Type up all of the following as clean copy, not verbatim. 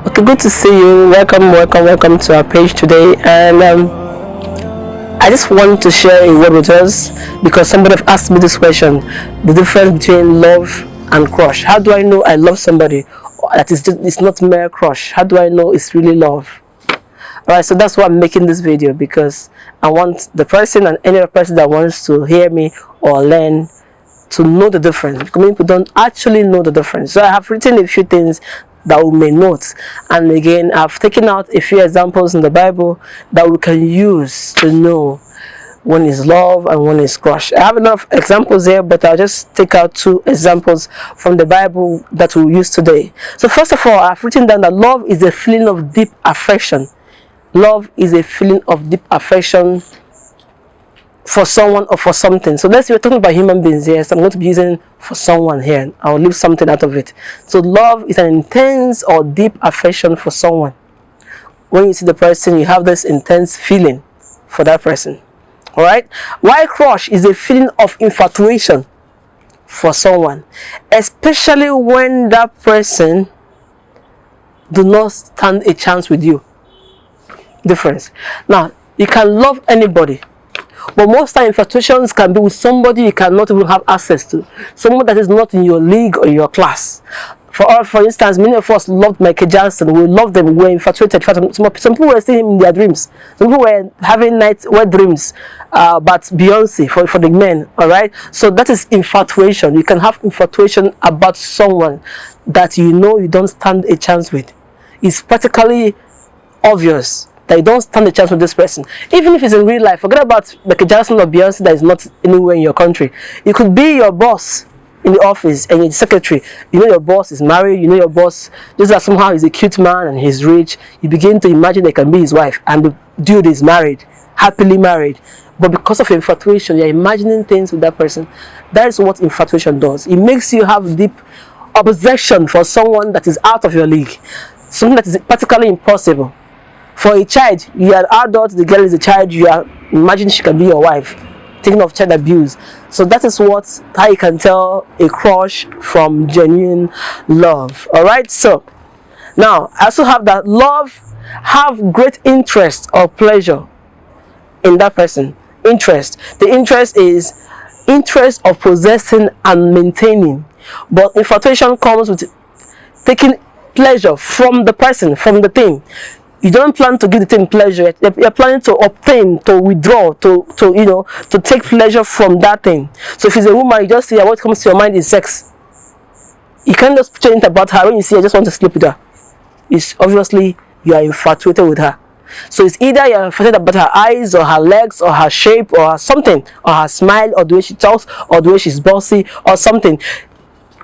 Okay, good to see you. Welcome to our page today. And I just want to share a word with us because somebody have asked me this question: the difference between love and crush. How do I know I love somebody? That is just, it's not mere crush. How do I know it's really love? Alright, so that's why I'm making this video, because I want the person and any other person that wants to hear me or learn to know the difference, because many people don't actually know the difference. So I have written a few things that we may note, and again I've taken out a few examples in the Bible that we can use to know when is love and when is crush. I have enough examples here, but I'll just take out two examples from the Bible that we'll use today. So first of all, I've written down that love is a feeling of deep affection. Love is a feeling of deep affection for someone or for something. So let's say we're talking about human beings here, so I'm going to be using for someone here. I'll leave something out of it. So love is an intense or deep affection for someone. When you see the person, you have this intense feeling for that person. Alright? While crush is a feeling of infatuation for someone, especially when that person do not stand a chance with you. Difference. Now, you can love anybody, but most time infatuations can be with somebody you cannot even have access to, someone that is not in your league or your class. For instance, many of us loved Michael Jackson. We loved them. We were infatuated. Some people were seeing him in their dreams. Some people were having wet dreams but Beyonce for the men. All right. So that is infatuation. You can have infatuation about someone that you know you don't stand a chance with. It's practically obvious that you don't stand a chance with this person, even if it's in real life. Forget about Michael Jackson or Beyonce that is not anywhere in your country. It could be your boss in the office and your secretary. You know your boss is married. You know your boss just that somehow he's a cute man and he's rich. You begin to imagine they can be his wife, and the dude is married, happily married. But because of infatuation, you're imagining things with that person. That is what infatuation does. It makes you have deep obsession for someone that is out of your league, something that is practically impossible. For a child, you are an adult, the girl is a child, you are imagine she can be your wife. Thinking of child abuse. So that is how you can tell a crush from genuine love. Alright, so now I also have that love have great interest or pleasure in that person. Interest. The interest is interest of possessing and maintaining. But infatuation comes with taking pleasure from the person, from the thing. You don't plan to give the thing pleasure. You're planning to obtain, to withdraw, to take pleasure from that thing. So if it's a woman, you just see what comes to your mind is sex. You can't just picture anything about her. When you see her, just want to sleep with her. It's obviously you are infatuated with her. So it's either you're infatuated about her eyes or her legs or her shape or her something, or her smile or the way she talks or the way she's bossy or something.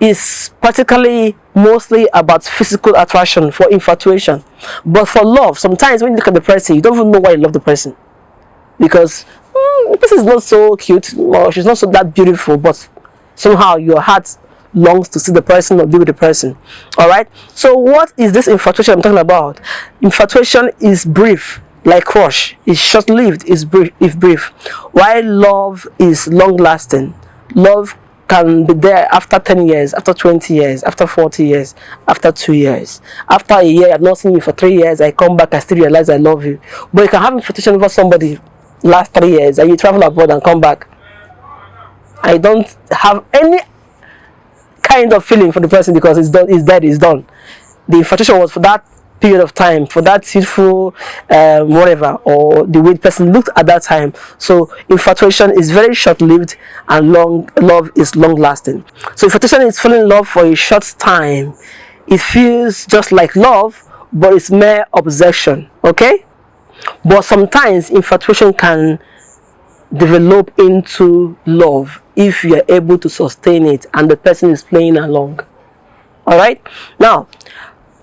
Is practically mostly about physical attraction for infatuation. But for love, sometimes when you look at the person, you don't even know why you love the person, because the person is not so cute or she's not so that beautiful, but somehow your heart longs to see the person or be with the person. Alright, so what is this infatuation I'm talking about? Infatuation is brief, like crush. It's short-lived, it's brief, while love is long-lasting. Love can be there after 10 years, after 20 years, after 40 years, after 2 years. After a year, I've not seen you for 3 years, I come back, I still realize I love you. But you can have infatuation over somebody last 3 years, and you travel abroad and come back. I don't have any kind of feeling for the person because it's done, it's dead, it's done. The infatuation was for that period of time, for that youthful whatever, or the way the person looked at that time. So infatuation is very short-lived, and love is long-lasting. So infatuation is falling in love for a short time. It feels just like love, but it's mere obsession. Okay, but sometimes infatuation can develop into love if you are able to sustain it and the person is playing along. All right, now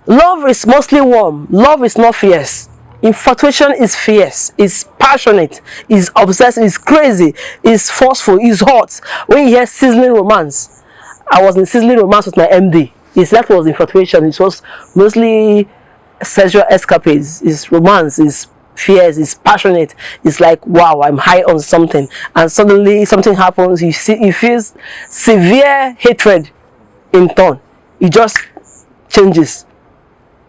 love is mostly warm. Love is not fierce. Infatuation is fierce, is passionate, is obsessive, is crazy, is forceful, is hot. When you hear sizzling romance, I was in sizzling romance with my MD. That was infatuation. It was mostly sexual escapades. It's romance, it's fierce, it's passionate. It's like, wow, I'm high on something, and suddenly something happens. You feel severe hatred in turn. It just changes.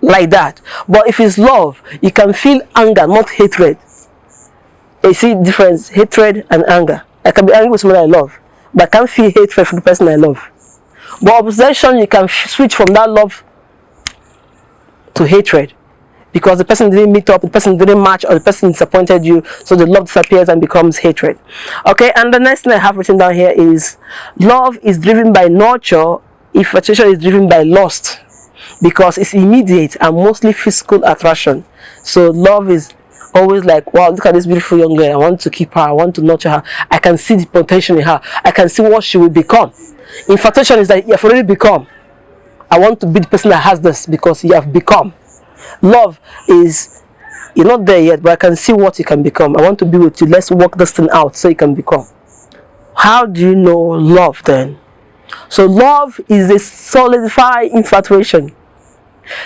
like that. But if it's love, you can feel anger, not hatred. You see the difference, hatred and anger. I can be angry with someone I love, but I can't feel hatred for the person I love. But obsession, you can switch from that love to hatred, because the person didn't meet up, the person didn't match, or the person disappointed you, so the love disappears and becomes hatred. Okay, and the next thing I have written down here is love is driven by nurture, infatuation is driven by lust, because it's immediate and mostly physical attraction. So love is always like, wow, look at this beautiful young girl, I want to keep her, I want to nurture her, I can see the potential in her, I can see what she will become. Infatuation is that you have already become, I want to be the person that has this, because you have become. Love is, you're not there yet, but I can see what you can become. I want to be with you, let's work this thing out so you can become. How do you know love then? So love is a solidified infatuation.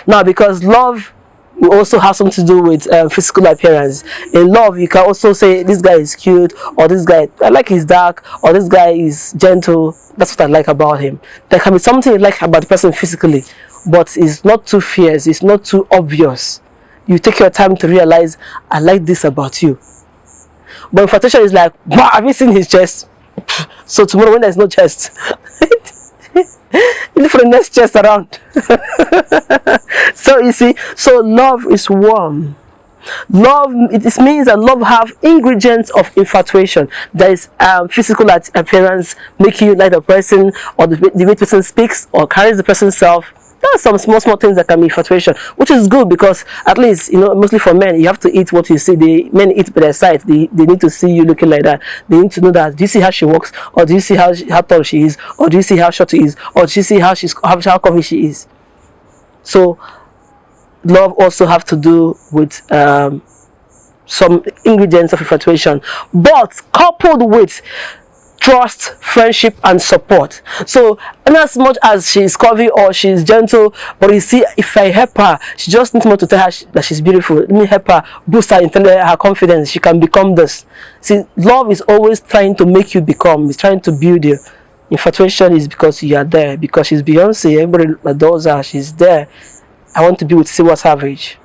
Now, because love will also have something to do with physical appearance. In love, you can also say, this guy is cute, or this guy, I like his dark, or this guy is gentle. That's what I like about him. There can be something you like about the person physically, but it's not too fierce, it's not too obvious. You take your time to realize, I like this about you. But infatuation is like, wow, have you seen his chest? So tomorrow when there's no chest, look for the next chest around. So you see, so love is warm. Love, it means that love have ingredients of infatuation. There is physical appearance, making you like the person, or the way the person speaks or carries the person's self. There are some small things that can be infatuation, which is good, because at least, mostly for men, you have to eat what you see. Men eat by their sight. They need to see you looking like that. They need to know that, do you see how she walks, or do you see how tall she is, or do you see how short she is, or do you see how how curvy she is. So love also have to do with some ingredients of infatuation, but coupled with trust, friendship, and support. So, and as much as she's curvy or she's gentle, but you see, if I help her, she just needs more to tell her that she's beautiful. Let me help her, boost her confidence. She can become this. See, love is always trying to make you become. It's trying to build you. Infatuation is because you are there. Because she's Beyonce, everybody adores her. She's there. I want to be with Siwa Savage.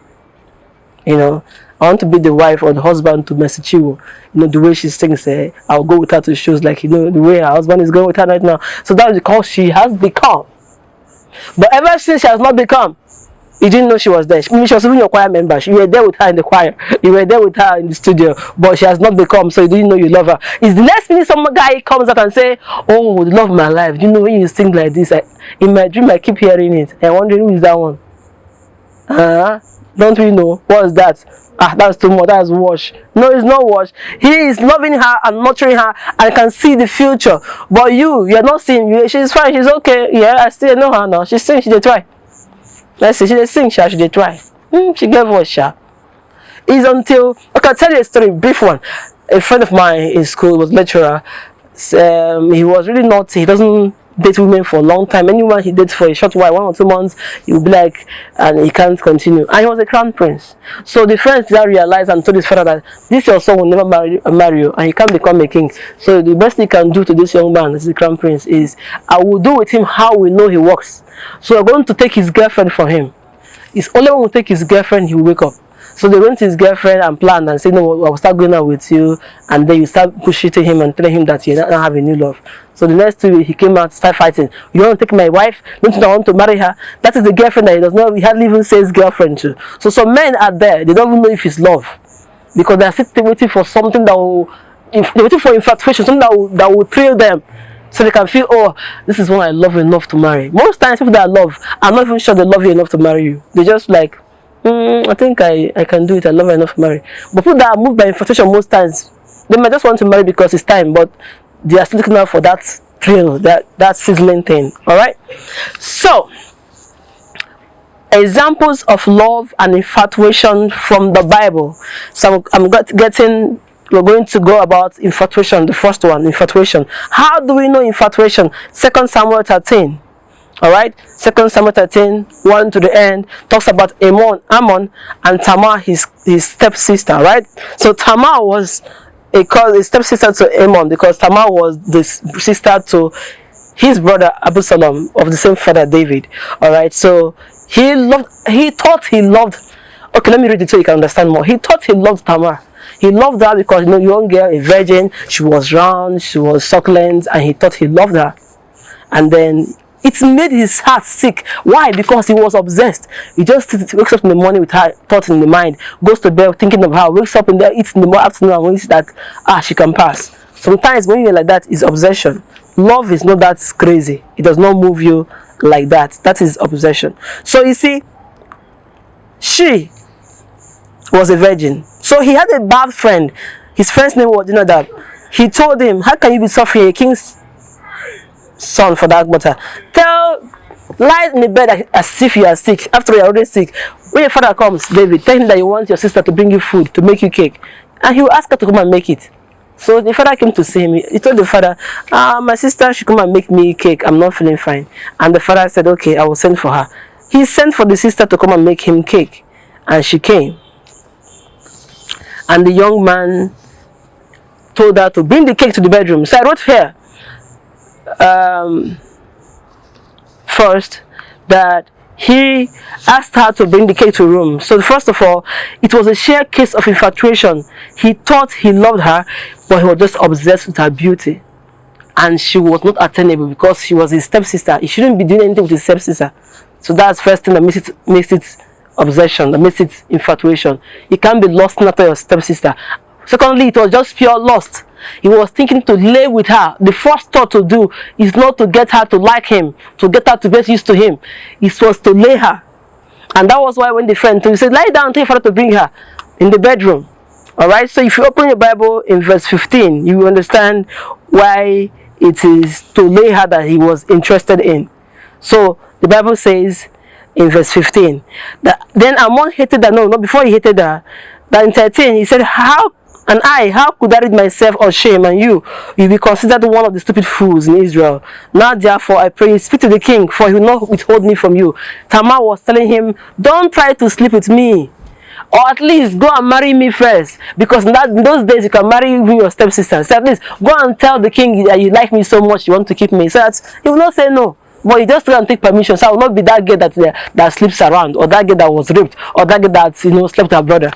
I want to be the wife or the husband to Mercy Chiwo. The way she sings, I'll go with her to shows, like, the way her husband is going with her right now. So that's because she has become. But ever since she has not become, you didn't know she was there. She was even your choir member. You were there with her in the choir. You were there with her in the studio. But she has not become, so you didn't know you love her. It's the next minute some guy comes out and say, oh, the love of my life. When you sing like this, in my dream I keep hearing it. And wondering, who is that one? Don't we know? What is that? That's too much. That's wash. No, it's not wash. He is loving her and nurturing her and can see the future. But you're not seeing. She's fine. She's okay. Yeah, I still know her now. She sings. She did try. Let's see. She did sing. She did try. She gave voice. It's until, okay, I'll tell you a story, brief one. A friend of mine in school was lecturer. He was really naughty. He doesn't date women for a long time. Anyone he dates for a short while, 1 or 2 months, he'll be like, and he can't continue. And he was a crown prince. So the friends that realized and told his father that this your son will never marry you, and he can't become a king. So the best he can do to this young man, this is the crown prince, is I will do with him how we know he works. So we're going to take his girlfriend from him. It's only when we take his girlfriend he will wake up. So they went to his girlfriend and planned and said, no, I will start going out with you. And then you start pushing him and telling him that you're not having new love. So the next 2 weeks, he came out, started fighting. You want to take my wife? Don't you want to marry her? That is the girlfriend that he does not, he hardly even says girlfriend to. So some men are there, they don't even know if it's love. Because they're still waiting for something that will, they're waiting for infatuation, something that will thrill them. So they can feel, oh, this is one I love enough to marry. Most times people that love, I'm not even sure they love you enough to marry you. They just like, I think I can do it, I love her enough to marry. But people that are moved by infatuation most times, they might just want to marry because it's time, but they are still looking out for that thrill, that sizzling thing. Alright? So, examples of love and infatuation from the Bible. So we're going to go about infatuation, the first one, infatuation. How do we know infatuation? 2 Samuel 13. Alright, 2 Samuel 13, 1 to the end, talks about Ammon and Tamar, his stepsister, right? So Tamar was a stepsister to Ammon, because Tamar was the sister to his brother Absalom, of the same father David. Alright, so He thought he loved. Okay, let me read it so you can understand more. He thought he loved Tamar. He loved her because, you know, young girl, a virgin, she was round, she was succulent, and he thought he loved her. And then it made his heart sick. Why? Because he was obsessed. He just wakes up in the morning with her thought in the mind, goes to bed thinking of her, wakes up in there, eats in the afternoon, and when that she can pass. Sometimes when you're like that, it's obsession. Love is not that crazy. It does not move you like that. That is obsession. So you see, she was a virgin. So he had a bad friend. His friend's name was Jonadab. He told him, how can you be suffering a king's son for that matter? Lie in the bed as if you are sick. After you are already sick. When your father comes, David, tell him that you want your sister to bring you food, to make you cake. And he will ask her to come and make it. So the father came to see him. He told the father, my sister should come and make me cake. I'm not feeling fine. And the father said, okay, I will send for her. He sent for the sister to come and make him cake. And she came. And the young man told her to bring the cake to the bedroom. So I wrote here, first, that he asked her to bring the cake to the room. So first of all, it was a sheer case of infatuation. He thought he loved her, but he was just obsessed with her beauty. And she was not attainable because she was his stepsister. He shouldn't be doing anything with his stepsister. So that's the first thing that makes it obsession, that makes it infatuation. You can't be lost after your stepsister. Secondly, it was just pure lust. He was thinking to lay with her. The first thought to do is not to get her to like him, to get her to get used to him. It was to lay her. And that was why when the friend told him, he said, lie down, tell your father to bring her in the bedroom. Alright, so if you open your Bible in verse 15, you will understand why it is to lay her that he was interested in. So the Bible says in verse 15 that then Ammon hated her. No, not before he hated her. That in 13 he said, how could I rid myself of shame, and you be considered one of the stupid fools in Israel? Now therefore I pray you, speak to the king, for he will not withhold me from you. Tamar was telling him, don't try to sleep with me, or at least go and marry me first, because in those days you can marry even your stepsister. So at least go and tell the king that you like me so much, you want to keep me, so that he will not say no. But you just go and take permission. So I will not be that girl that sleeps around, or that girl that was raped, or that girl that slept with her brother.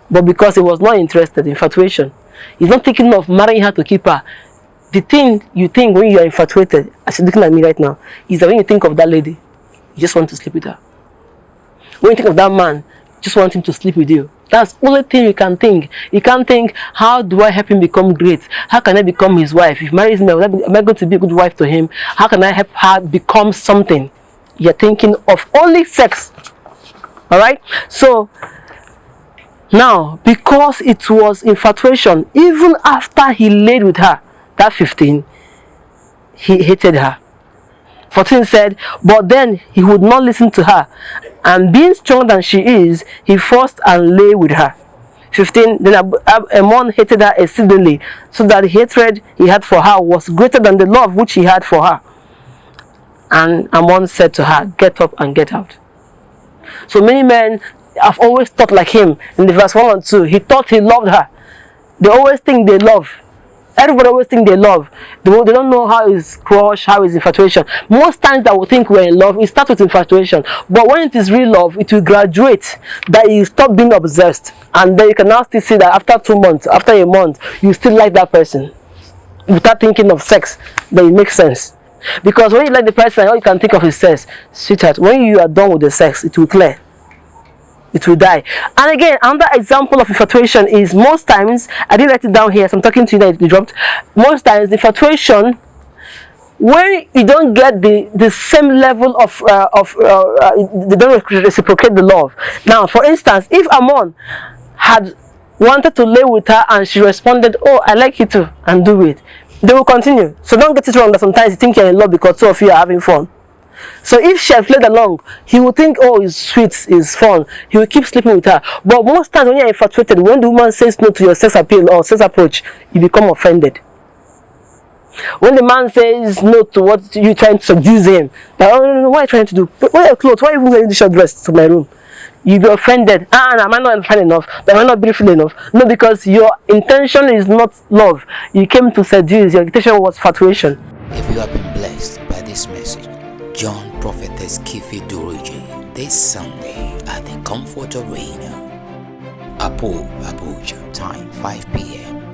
But because he was not interested, infatuation. He's not thinking of marrying her to keep her. The thing you think when you are infatuated, as you're looking at me right now, is that when you think of that lady, you just want to sleep with her. When you think of that man, you just want him to sleep with you. That's the only thing you can think. You can't think, how do I help him become great? How can I become his wife? If he marries me, am I going to be a good wife to him? How can I help her become something? You're thinking of only sex. Alright? So, now, because it was infatuation, even after he laid with her, that 15, he hated her. 14 said, but then he would not listen to her, and being stronger than she is, he forced and lay with her. 15, then Ammon hated her exceedingly, so that the hatred he had for her was greater than the love which he had for her. And Ammon said to her, get up and get out. So many men have always thought like him. In the verse 1 and 2, he thought he loved her. They always think they love. Everybody always think they love. They don't know how is crush, how is infatuation. Most times that we think we're in love, it starts with infatuation. But when it is real love, it will graduate, that you stop being obsessed. And then you can now still see that after 2 months, after a month, you still like that person. Without thinking of sex, then it makes sense. Because when you like the person, all you can think of is sex. Sweetheart, when you are done with the sex, it will clear. It will die. And again, another example of infatuation is most times, I didn't write it down here, so I'm talking to you that it dropped. Most times, infatuation, when you don't get the same level of they don't reciprocate the love. Now, for instance, if Ammon had wanted to lay with her and she responded, oh, I like you too, and do it, they will continue. So don't get it wrong that sometimes you think you're in love because two of you are having fun. So if she had played along, he would think, oh, it's sweet, it's fun. He will keep sleeping with her. But most times when you're infatuated, when the woman says no to your sex appeal or sex approach, you become offended. When the man says no to what you're trying to seduce him, like, oh, no, what are you trying to do? Wear your clothes. Why are you even wearing the short dress to my room? You'll be offended. Am I not fine enough? Am I not beautiful enough? No, because your intention is not love. You came to seduce. Your intention was infatuation. If you have been blessed by this message, join Prophetess Kify Duruji this Sunday at the Comfort Arena, Apo, Abuja, time 5 p.m.